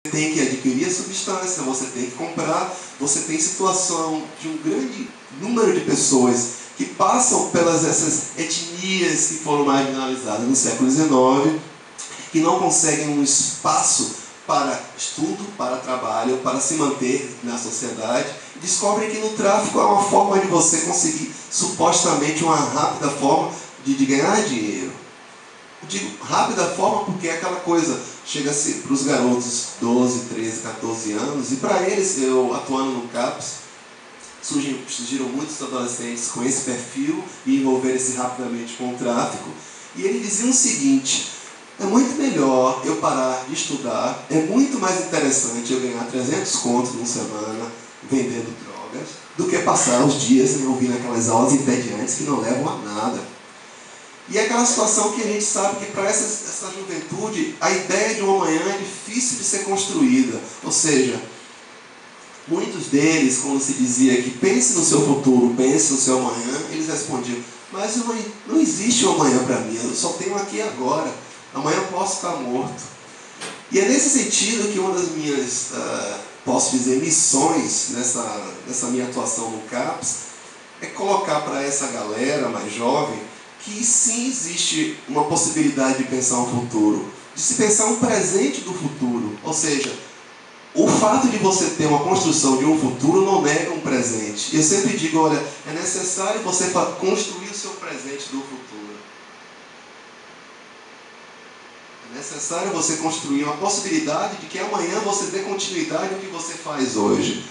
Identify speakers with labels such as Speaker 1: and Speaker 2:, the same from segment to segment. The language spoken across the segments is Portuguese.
Speaker 1: tem que adquirir a substância, você tem que comprar, você tem situação de um grande número de pessoas que passam pelas essas etnias que foram marginalizadas no século XIX, que não conseguem um espaço para estudo, para trabalho, para se manter na sociedade, e descobrem que no tráfico é uma forma de você conseguir supostamente uma rápida forma de ganhar dinheiro. Eu digo rápida forma porque é aquela coisa, chega-se para os garotos 12, 13, 14 anos, e para eles, eu atuando no CAPS, surgiram muitos adolescentes com esse perfil e envolverem-se rapidamente com o tráfico, e ele dizia o seguinte: é muito melhor eu parar de estudar, é muito mais interessante eu ganhar 300 contos numa semana vendendo drogas, do que passar os dias em ouvir aquelas aulas entediantes que não levam a nada. E é aquela situação que a gente sabe que para essa juventude, a ideia de um amanhã é difícil de ser construída. Ou seja, muitos deles, quando se dizia que pense no seu futuro, pense no seu amanhã, eles respondiam: mas não existe um amanhã para mim, eu só tenho aqui agora. Amanhã eu posso estar morto. E é nesse sentido que uma das minhas, posso dizer, missões nessa minha atuação no CAPS é colocar para essa galera mais jovem que sim existe uma possibilidade de pensar um futuro, de se pensar um presente do futuro. Ou seja, o fato de você ter uma construção de um futuro não nega um presente. E eu sempre digo, olha, é necessário você construir o seu presente do futuro. É necessário você construir uma possibilidade de que amanhã você dê continuidade ao que você faz hoje.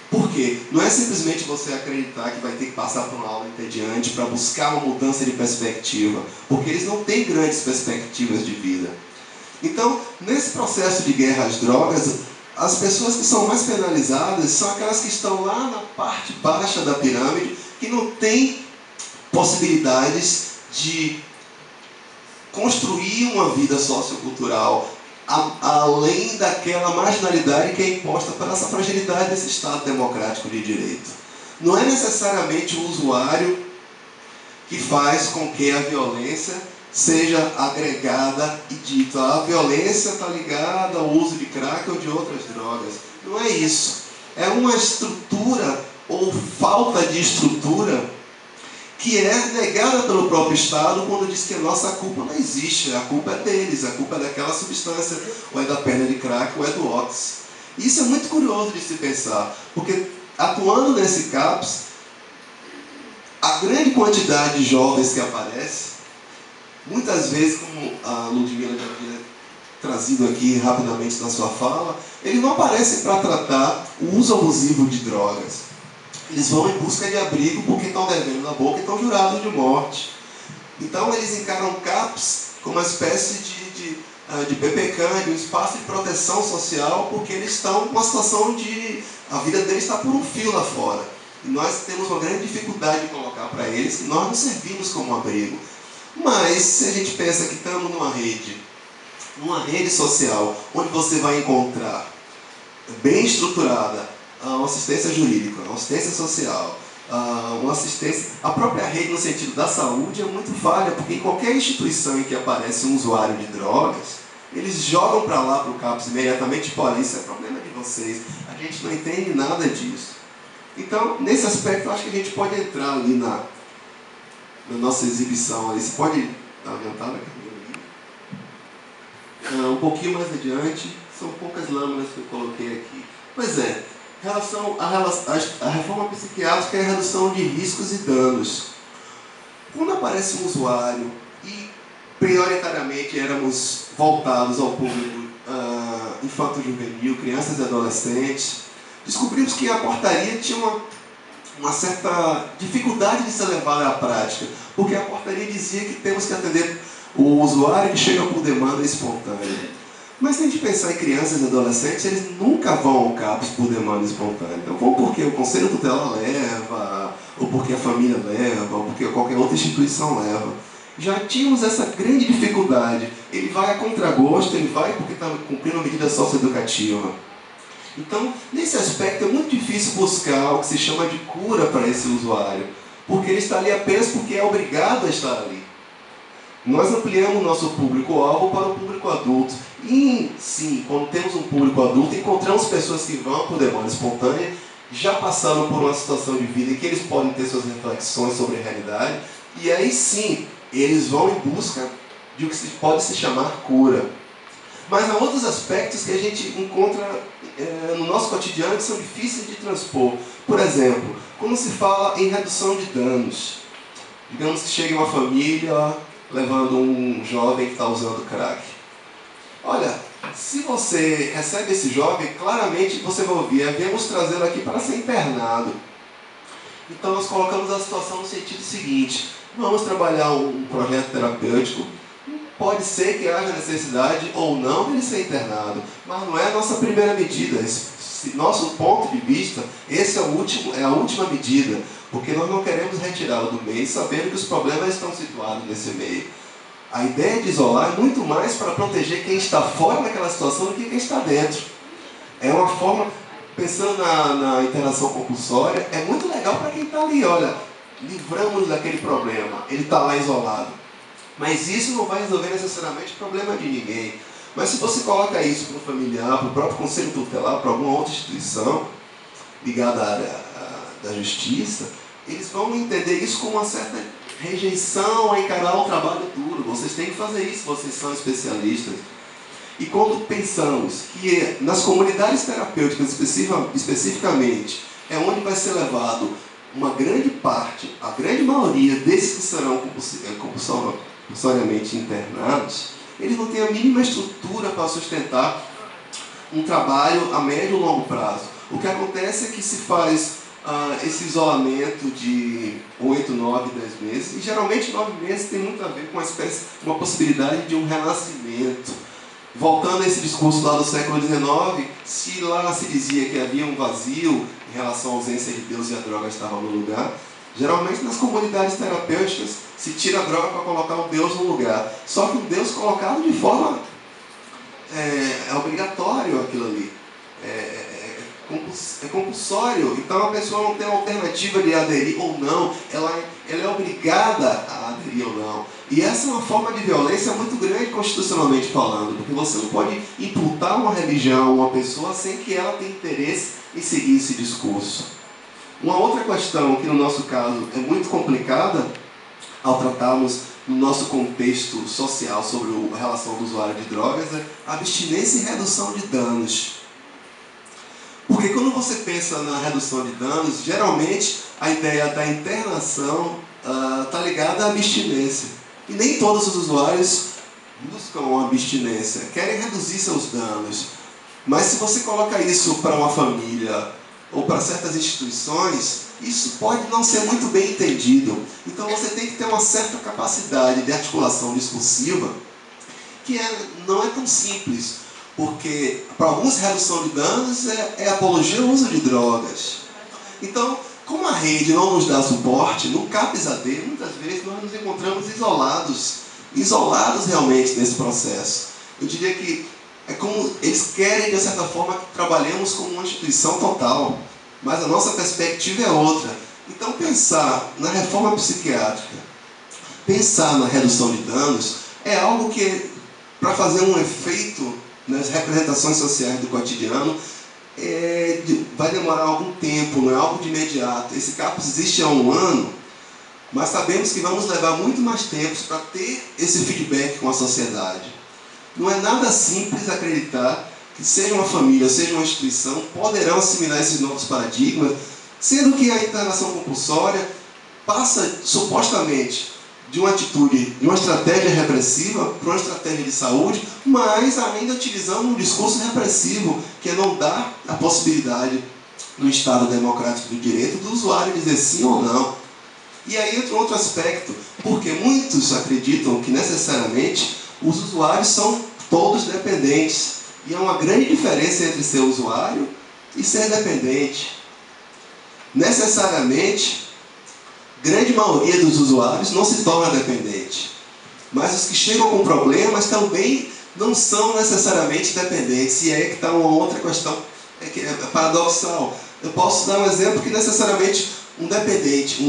Speaker 1: Por quê? Não é simplesmente você acreditar que vai ter que passar por uma aula entediante para buscar uma mudança de perspectiva, porque eles não têm grandes perspectivas de vida. Então, nesse processo de guerra às drogas, as pessoas que são mais penalizadas são aquelas que estão lá na parte baixa da pirâmide, que não têm possibilidades de construir uma vida sociocultural além daquela marginalidade que é imposta por essa fragilidade desse Estado democrático de direito. Não é necessariamente o usuário que faz com que a violência seja agregada e dita: a violência está ligada ao uso de crack ou de outras drogas. Não é isso. É uma estrutura ou falta de estrutura que é negada pelo próprio Estado quando diz que a nossa culpa não existe, a culpa é deles, a culpa é daquela substância, ou é da perna de crack, ou é do ox. Isso é muito curioso de se pensar, porque atuando nesse CAPS, a grande quantidade de jovens que aparece, muitas vezes, como a Ludmila já havia trazido aqui rapidamente na sua fala, eles não aparecem para tratar o uso abusivo de drogas. Eles vão em busca de abrigo porque estão devendo na boca e estão jurados de morte. Então eles encaram o CAPS como uma espécie de PPCAM, de um espaço de proteção social, porque eles estão com uma situação de... a vida deles está por um fio lá fora. E nós temos uma grande dificuldade de colocar para eles que nós não servimos como abrigo. Mas se a gente pensa que estamos numa rede social, onde você vai encontrar, bem estruturada, uma assistência jurídica, uma assistência social, uma assistência... A própria rede, no sentido da saúde, é muito falha, porque em qualquer instituição em que aparece um usuário de drogas, eles jogam para lá, para o CAPS, imediatamente: olha, isso é problema de vocês, a gente não entende nada disso. Então, nesse aspecto, eu acho que a gente pode entrar ali na nossa exibição. Ali. Você pode adiantar um pouquinho mais adiante, são poucas lâminas que eu coloquei aqui. Pois é, a reforma psiquiátrica é a redução de riscos e danos. Quando aparece um usuário, e prioritariamente éramos voltados ao público infanto-juvenil, crianças e adolescentes, descobrimos que a portaria tinha uma certa dificuldade de ser levada à prática, porque a portaria dizia que temos que atender o usuário que chega por demanda espontânea. Mas se a gente pensar em crianças e adolescentes, eles nunca vão ao CAPS por demanda espontânea. Então vão porque o Conselho Tutelar leva, ou porque a família leva, ou porque qualquer outra instituição leva. Já tínhamos essa grande dificuldade. Ele vai a contragosto, ele vai porque está cumprindo uma medida socioeducativa. Então, nesse aspecto, é muito difícil buscar o que se chama de cura para esse usuário, porque ele está ali apenas porque é obrigado a estar ali. Nós ampliamos o nosso público-alvo para o público adulto. E sim, quando temos um público adulto, encontramos pessoas que vão por demanda espontânea, já passaram por uma situação de vida em que eles podem ter suas reflexões sobre a realidade, e aí sim, eles vão em busca de o que pode se chamar cura. Mas há outros aspectos que a gente encontra no nosso cotidiano que são difíceis de transpor. Por exemplo, quando se fala em redução de danos. Digamos que chega uma família levando um jovem que está usando crack. Olha, se você recebe esse jovem, claramente você vai ouvir: viemos trazê-lo aqui para ser internado. Então nós colocamos a situação no sentido seguinte: vamos trabalhar um projeto terapêutico. Pode ser que haja necessidade ou não de ele ser internado, mas não é a nossa primeira medida. Nosso ponto de vista, esse é a última medida, porque nós não queremos retirá-lo do meio, sabendo que os problemas estão situados nesse meio. A ideia de isolar é muito mais para proteger quem está fora daquela situação do que quem está dentro. É uma forma, pensando na internação compulsória, é muito legal para quem está ali. Olha, livramos daquele problema, ele está lá isolado. Mas isso não vai resolver necessariamente o problema de ninguém. Mas se você coloca isso para o familiar, para o próprio conselho tutelar, para alguma outra instituição ligada à área da justiça, eles vão entender isso como uma certa rejeição a encarar o trabalho duro. Vocês têm que fazer isso, vocês são especialistas. E quando pensamos que nas comunidades terapêuticas especificamente, é onde vai ser levado uma grande parte, a grande maioria desses que serão compulsoriamente internados, eles não têm a mínima estrutura para sustentar um trabalho a médio e longo prazo. O que acontece é que se faz esse isolamento de 8, 9, 10 meses, e geralmente 9 meses tem muito a ver com uma possibilidade de um renascimento. Voltando a esse discurso lá do século XIX, se lá se dizia que havia um vazio em relação à ausência de Deus e a droga estava no lugar, geralmente nas comunidades terapêuticas se tira a droga para colocar um Deus no lugar. Só que um Deus colocado de forma obrigatório aquilo ali. É compulsório. Então a pessoa não tem alternativa de aderir ou não. Ela é obrigada a aderir ou não. E essa é uma forma de violência muito grande constitucionalmente falando, porque você não pode imputar uma religião a uma pessoa sem que ela tenha interesse em seguir esse discurso. Uma outra questão que no nosso caso é muito complicada ao tratarmos no nosso contexto social sobre a relação do usuário de drogas é a abstinência e redução de danos. Porque quando você pensa na redução de danos, geralmente a ideia da internação está ligada à abstinência. E nem todos os usuários buscam a abstinência, querem reduzir seus danos. Mas se você coloca isso para uma família ou para certas instituições, isso pode não ser muito bem entendido. Então você tem que ter uma certa capacidade de articulação discursiva que não é tão simples, porque para alguns redução de danos é apologia ao uso de drogas. Então, como a rede não nos dá suporte, no CAPS-AD, muitas vezes nós nos encontramos isolados realmente nesse processo. Eu diria que é como eles querem, de certa forma, que trabalhemos como uma instituição total, mas a nossa perspectiva é outra. Então, pensar na reforma psiquiátrica, pensar na redução de danos, é algo que, para fazer um efeito nas representações sociais do cotidiano, vai demorar algum tempo, não é algo de imediato. Esse CAPS existe há 1 ano, mas sabemos que vamos levar muito mais tempo para ter esse feedback com a sociedade. Não é nada simples acreditar que seja uma família, seja uma instituição, poderão assimilar esses novos paradigmas, sendo que a internação compulsória passa supostamente de uma atitude, de uma estratégia repressiva para uma estratégia de saúde, mas ainda utilizando um discurso repressivo, que é não dar a possibilidade no Estado democrático do direito do usuário dizer sim ou não. E aí entra outro aspecto, porque muitos acreditam que necessariamente os usuários são todos dependentes. E há uma grande diferença entre ser usuário e ser dependente. Necessariamente, grande maioria dos usuários não se torna dependente. Mas os que chegam com problemas também não são necessariamente dependentes. E aí é que está uma outra questão que é paradoxal. Eu posso dar um exemplo que necessariamente um dependente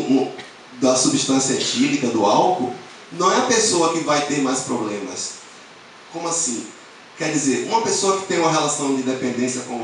Speaker 1: da substância etílica, do álcool, não é a pessoa que vai ter mais problemas. Como assim? Quer dizer, uma pessoa que tem uma relação de dependência com o